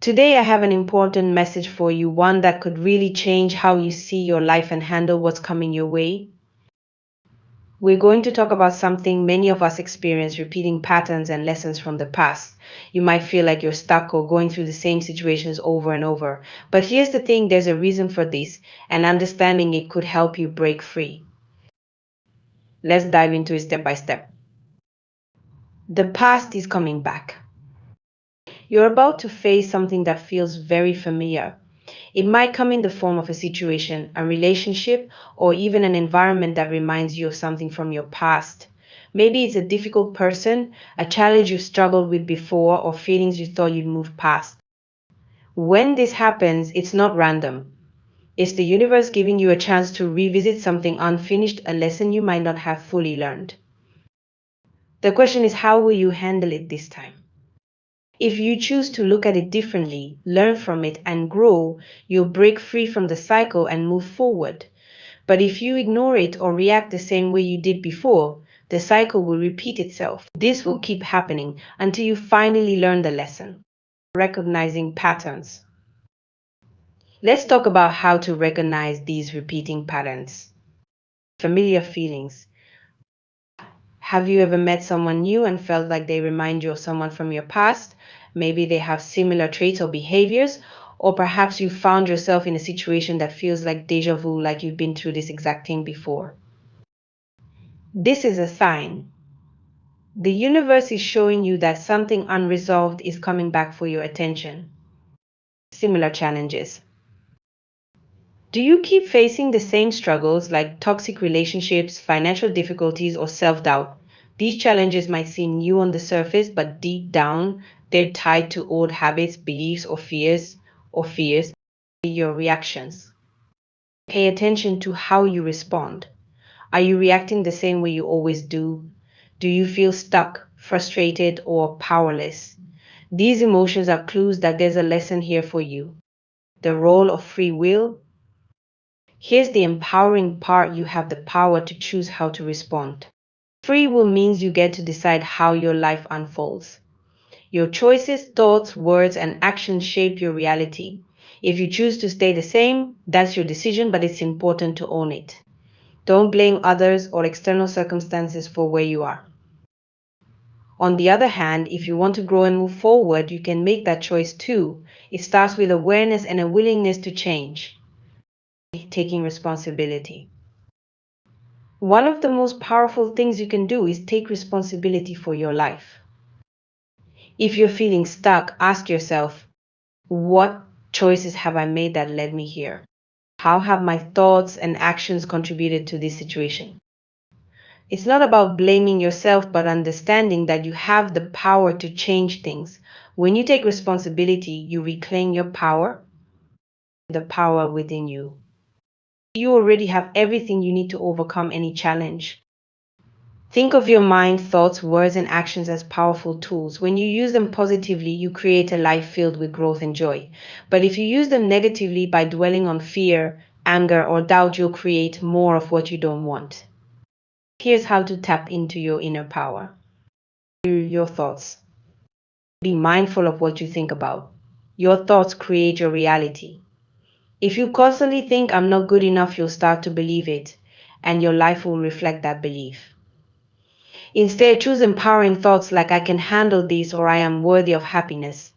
Today, I have an important message for you, one that could really change how you see your life and handle what's coming your way. We're going to talk about something many of us experience: repeating patterns and lessons from the past. You might feel like you're stuck or going through the same situations over and over. But here's the thing: there's a reason for this, and understanding it could help you break free. Let's dive into it step by step. The past is coming back. You're about to face something that feels very familiar. It might come in the form of a situation, a relationship, or even an environment that reminds you of something from your past. Maybe it's a difficult person, a challenge you struggled with before, or feelings you thought you'd moved past. When this happens, it's not random. It's the universe giving you a chance to revisit something unfinished, a lesson you might not have fully learned. The question is, how will you handle it this time? If you choose to look at it differently, learn from it, and grow, you'll break free from the cycle and move forward. But if you ignore it or react the same way you did before, the cycle will repeat itself. This will keep happening until you finally learn the lesson. Recognizing patterns. Let's talk about how to recognize these repeating patterns. Familiar feelings. Have you ever met someone new and felt like they remind you of someone from your past? Maybe they have similar traits or behaviors, or perhaps you found yourself in a situation that feels like deja vu, like you've been through this exact thing before. This is a sign. The universe is showing you that something unresolved is coming back for your attention. Similar challenges. Do you keep facing the same struggles like toxic relationships, financial difficulties, or self-doubt? These challenges might seem new on the surface, but deep down, they're tied to old habits, beliefs, or fears. Your reactions. Pay attention to how you respond. Are you reacting the same way you always do? Do you feel stuck, frustrated, or powerless? These emotions are clues that there's a lesson here for you. The role of free will. Here's the empowering part: you have the power to choose how to respond. Free will means you get to decide how your life unfolds. Your choices, thoughts, words, and actions shape your reality. If you choose to stay the same, that's your decision, but it's important to own it. Don't blame others or external circumstances for where you are. On the other hand, if you want to grow and move forward, you can make that choice too. It starts with awareness and a willingness to change. Taking responsibility. One of the most powerful things you can do is take responsibility for your life. If you're feeling stuck, ask yourself, what choices have I made that led me here? How have my thoughts and actions contributed to this situation? It's not about blaming yourself, but understanding that you have the power to change things. When you take responsibility, you reclaim your power, the power within you. You already have everything you need to overcome any challenge. Think of your mind, thoughts, words, and actions as powerful tools. When you use them positively, you create a life filled with growth and joy. But if you use them negatively by dwelling on fear, anger, or doubt, you'll create more of what you don't want. Here's how to tap into your inner power. Your thoughts. Be mindful of what you think about. Your thoughts create your reality. If you constantly think, I'm not good enough, you'll start to believe it, and your life will reflect that belief. Instead, choose empowering thoughts like I can handle this or I am worthy of happiness.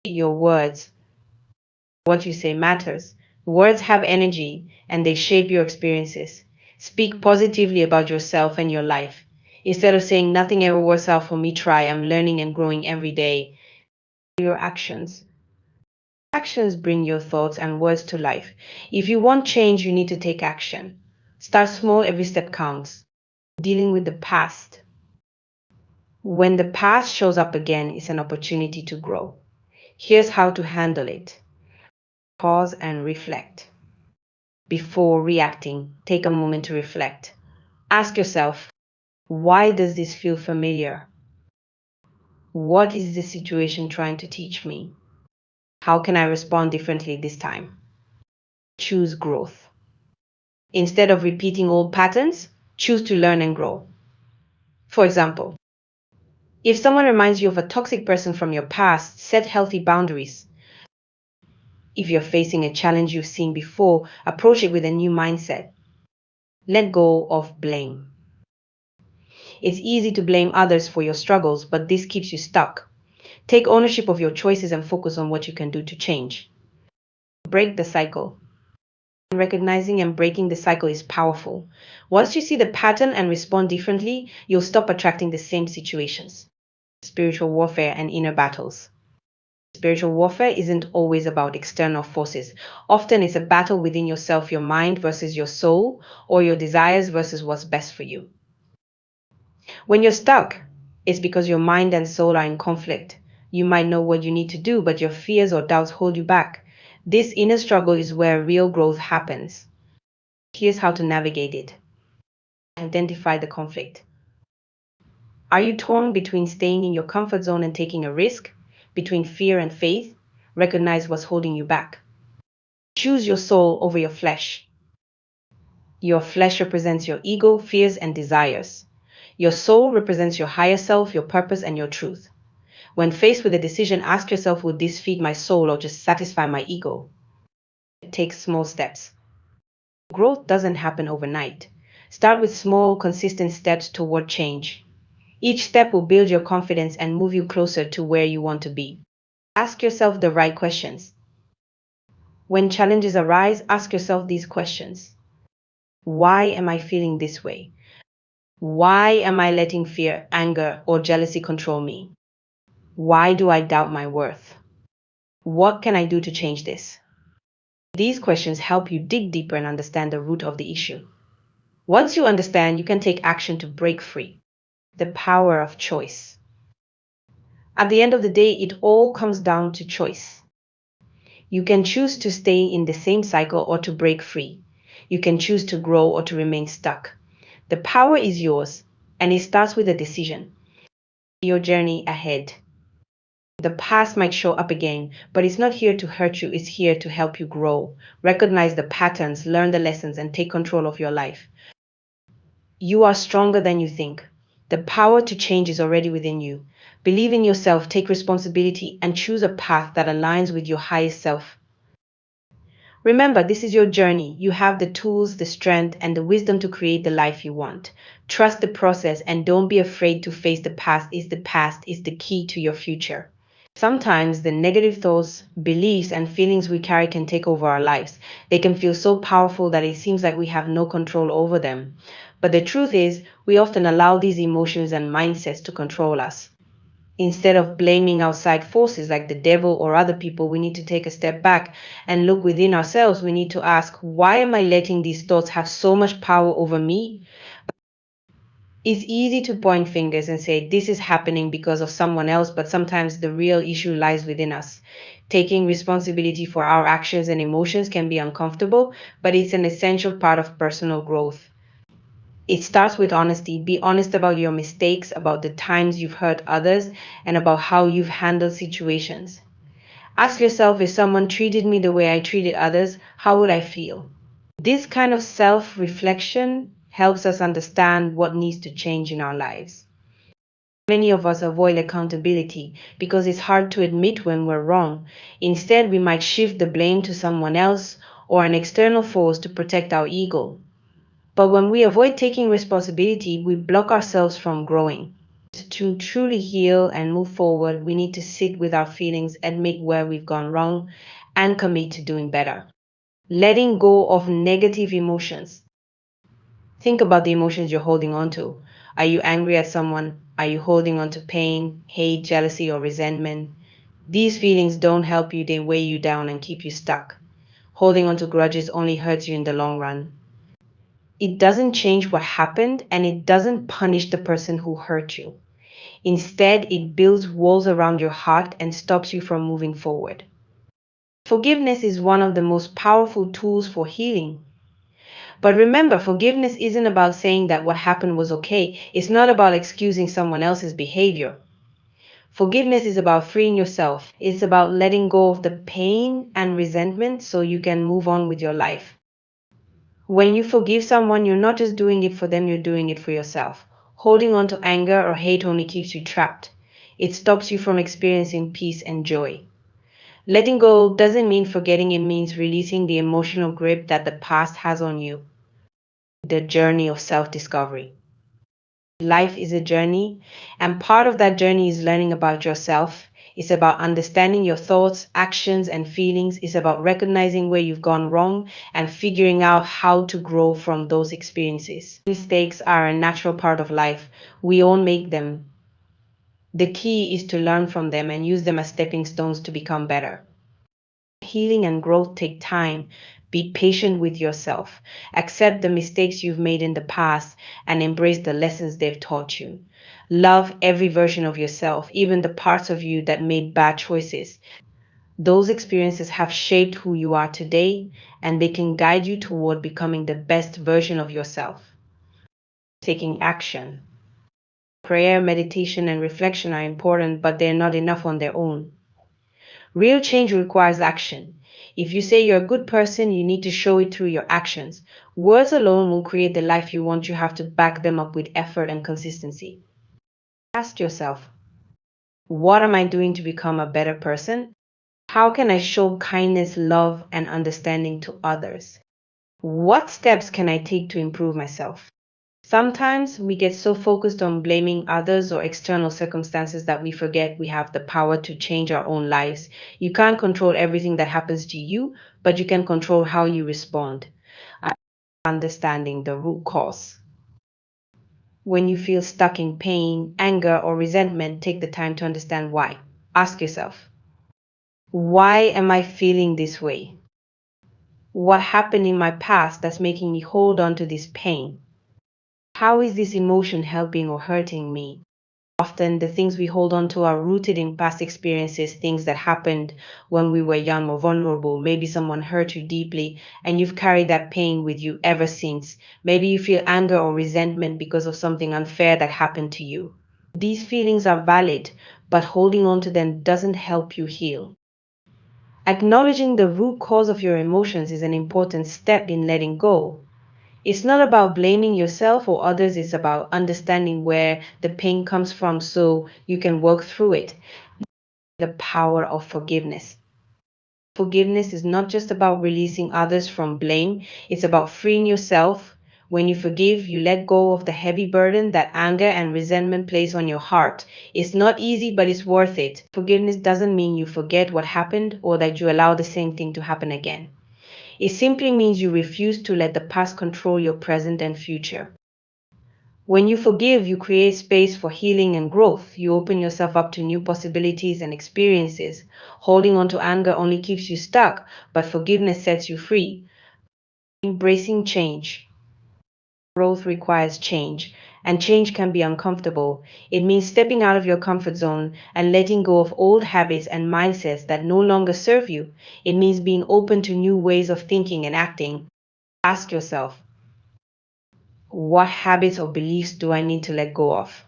Your words. What you say matters. Words have energy and they shape your experiences. Speak positively about yourself and your life. Instead of saying nothing ever works out for me, try, I'm learning and growing every day. Your actions. Actions bring your thoughts and words to life. If you want change, you need to take action. Start small, every step counts. Dealing with the past. When the past shows up again, it's an opportunity to grow. Here's how to handle it. Pause and reflect. Before reacting, take a moment to reflect. Ask yourself, why does this feel familiar? What is this situation trying to teach me? How can I respond differently this time? Choose growth. Instead of repeating old patterns, choose to learn and grow. For example, If someone reminds you of a toxic person from your past, set healthy boundaries. If you're facing a challenge you've seen before, approach it with a new mindset. Let go of blame. It's easy to blame others for your struggles, but this keeps you stuck. Take ownership of your choices and focus on what you can do to change. Break the cycle. Recognizing and breaking the cycle is powerful. Once you see the pattern and respond differently, you'll stop attracting the same situations. Spiritual warfare and inner battles. Spiritual warfare isn't always about external forces. Often it's a battle within yourself, your mind versus your soul, or your desires versus what's best for you. When you're stuck, it's because your mind and soul are in conflict. You might know what you need to do, but your fears or doubts hold you back. This inner struggle is where real growth happens. Here's how to navigate it. Identify the conflict. Are you torn between staying in your comfort zone and taking a risk? Between fear and faith? Recognize what's holding you back. Choose your soul over your flesh. Your flesh represents your ego, fears, and desires. Your soul represents your higher self, your purpose, and your truth. When faced with a decision, ask yourself, will this feed my soul or just satisfy my ego? Take small steps. Growth doesn't happen overnight. Start with small, consistent steps toward change. Each step will build your confidence and move you closer to where you want to be. Ask yourself the right questions. When challenges arise, ask yourself these questions. Why am I feeling this way? Why am I letting fear, anger, or jealousy control me? Why do I doubt my worth? What can I do to change this? These questions help you dig deeper and understand the root of the issue. Once you understand, you can take action to break free. The power of choice. At the end of the day, it all comes down to choice. You can choose to stay in the same cycle or to break free. You can choose to grow or to remain stuck. The power is yours, and it starts with a decision. Your journey ahead. The past might show up again, but it's not here to hurt you, it's here to help you grow. Recognize the patterns, learn the lessons, and take control of your life. You are stronger than you think. The power to change is already within you. Believe in yourself, take responsibility, and choose a path that aligns with your highest self. Remember, this is your journey. You have the tools, the strength, and the wisdom to create the life you want. Trust the process and don't be afraid to face the past. The past is the key to your future. Sometimes the negative thoughts, beliefs, and feelings we carry can take over our lives. They can feel so powerful that it seems like we have no control over them. But the truth is, we often allow these emotions and mindsets to control us. Instead of blaming outside forces like the devil or other people, we need to take a step back and look within ourselves. We need to ask, why am I letting these thoughts have so much power over me? It's easy to point fingers and say this is happening because of someone else, but sometimes the real issue lies within us. Taking responsibility for our actions and emotions can be uncomfortable, but it's an essential part of personal growth. It starts with honesty. Be honest about your mistakes, about the times you've hurt others, and about how you've handled situations. Ask yourself, if someone treated me the way I treated others, how would I feel? This kind of self-reflection helps us understand what needs to change in our lives. Many of us avoid accountability because it's hard to admit when we're wrong. Instead, we might shift the blame to someone else or an external force to protect our ego. But when we avoid taking responsibility, we block ourselves from growing. To truly heal and move forward, we need to sit with our feelings, admit where we've gone wrong, and commit to doing better. Letting go of negative emotions. Think about the emotions you're holding on to. Are you angry at someone? Are you holding on to pain, hate, jealousy, or resentment? These feelings don't help you, they weigh you down and keep you stuck. Holding on to grudges only hurts you in the long run. It doesn't change what happened and it doesn't punish the person who hurt you. Instead, it builds walls around your heart and stops you from moving forward. Forgiveness is one of the most powerful tools for healing. But remember, forgiveness isn't about saying that what happened was okay. It's not about excusing someone else's behavior. Forgiveness is about freeing yourself. It's about letting go of the pain and resentment so you can move on with your life. When you forgive someone, you're not just doing it for them, you're doing it for yourself. Holding on to anger or hate only keeps you trapped. It stops you from experiencing peace and joy. Letting go doesn't mean forgetting, it means releasing the emotional grip that the past has on you. The journey of self discovery. Life is a journey, and part of that journey is learning about yourself. It's about understanding your thoughts, actions, and feelings. It's about recognizing where you've gone wrong and figuring out how to grow from those experiences. Mistakes are a natural part of life. We all make them. The key is to learn from them and use them as stepping stones to become better. Healing and growth take time. Be patient with yourself. Accept the mistakes you've made in the past and embrace the lessons they've taught you. Love every version of yourself, even the parts of you that made bad choices. Those experiences have shaped who you are today, and they can guide you toward becoming the best version of yourself. Taking action. Prayer, meditation, and reflection are important, but they're not enough on their own. Real change requires action. If you say you're a good person, you need to show it through your actions. Words alone will create the life you want. You have to back them up with effort and consistency. Ask yourself, what am I doing to become a better person? How can I show kindness, love, and understanding to others? What steps can I take to improve myself? Sometimes we get so focused on blaming others or external circumstances that we forget we have the power to change our own lives. You can't control everything that happens to you, but you can control how you respond. Understanding the root cause. When you feel stuck in pain, anger, or resentment, take the time to understand why. Ask yourself, why am I feeling this way? What happened in my past that's making me hold on to this pain? How is this emotion helping or hurting me? Often the things we hold on to are rooted in past experiences, things that happened when we were young or vulnerable. Maybe someone hurt you deeply and you've carried that pain with you ever since. Maybe you feel anger or resentment because of something unfair that happened to you. These feelings are valid, but holding on to them doesn't help you heal. Acknowledging the root cause of your emotions is an important step in letting go. It's not about blaming yourself or others, it's about understanding where the pain comes from so you can work through it. The power of forgiveness. Forgiveness is not just about releasing others from blame, it's about freeing yourself. When you forgive, you let go of the heavy burden that anger and resentment place on your heart. It's not easy, but it's worth it. Forgiveness doesn't mean you forget what happened or that you allow the same thing to happen again. It simply means you refuse to let the past control your present and future. When you forgive, you create space for healing and growth. You open yourself up to new possibilities and experiences. Holding on to anger only keeps you stuck, but forgiveness sets you free. Embracing change. Growth requires change, and change can be uncomfortable. It means stepping out of your comfort zone and letting go of old habits and mindsets that no longer serve you. It means being open to new ways of thinking and acting. Ask yourself, what habits or beliefs do I need to let go of?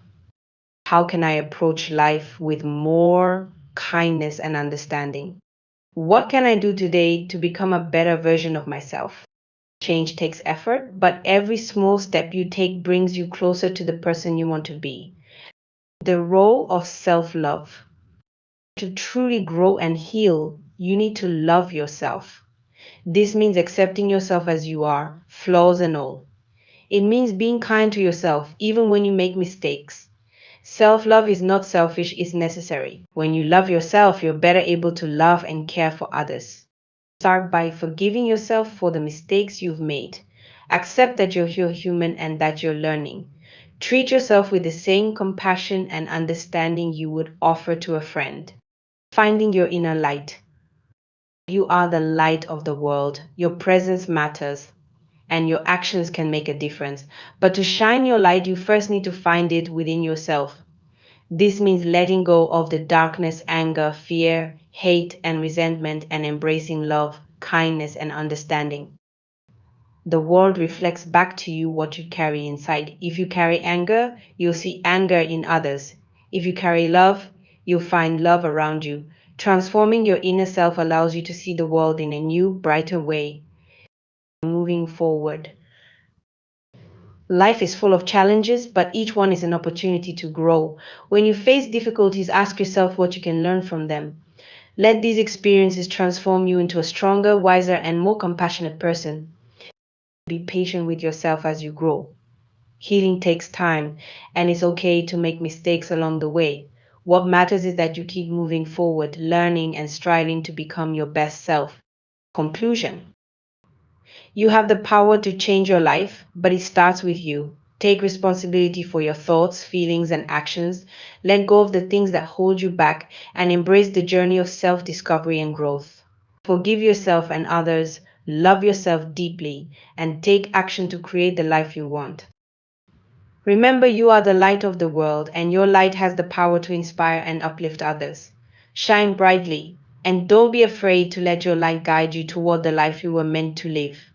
How can I approach life with more kindness and understanding? What can I do today to become a better version of myself? Change takes effort, but every small step you take brings you closer to the person you want to be. The role of self-love. To truly grow and heal, you need to love yourself. This means accepting yourself as you are, flaws and all. It means being kind to yourself, even when you make mistakes. Self-love is not selfish, it's necessary. When you love yourself, you're better able to love and care for others. Start by forgiving yourself for the mistakes you've made. Accept that you're human and that you're learning. Treat yourself with the same compassion and understanding you would offer to a friend. Finding your inner light. You are the light of the world. Your presence matters, and your actions can make a difference. But to shine your light, you first need to find it within yourself. This means letting go of the darkness, anger, fear, hate, and resentment, and embracing love, kindness, and understanding. The world reflects back to you what you carry inside. If you carry anger, you'll see anger in others. If you carry love, you'll find love around you. Transforming your inner self allows you to see the world in a new, brighter way. Moving forward. Life is full of challenges, but each one is an opportunity to grow. When you face difficulties, ask yourself what you can learn from them. Let these experiences transform you into a stronger, wiser, and more compassionate person. Be patient with yourself as you grow. Healing takes time, and it's okay to make mistakes along the way. What matters is that you keep moving forward, learning, and striving to become your best self. Conclusion: you have the power to change your life, but it starts with you. Take responsibility for your thoughts, feelings, and actions. Let go of the things that hold you back and embrace the journey of self discovery and growth. Forgive yourself and others, love yourself deeply, and take action to create the life you want. Remember, you are the light of the world, and your light has the power to inspire and uplift others. Shine brightly, and don't be afraid to let your light guide you toward the life you were meant to live.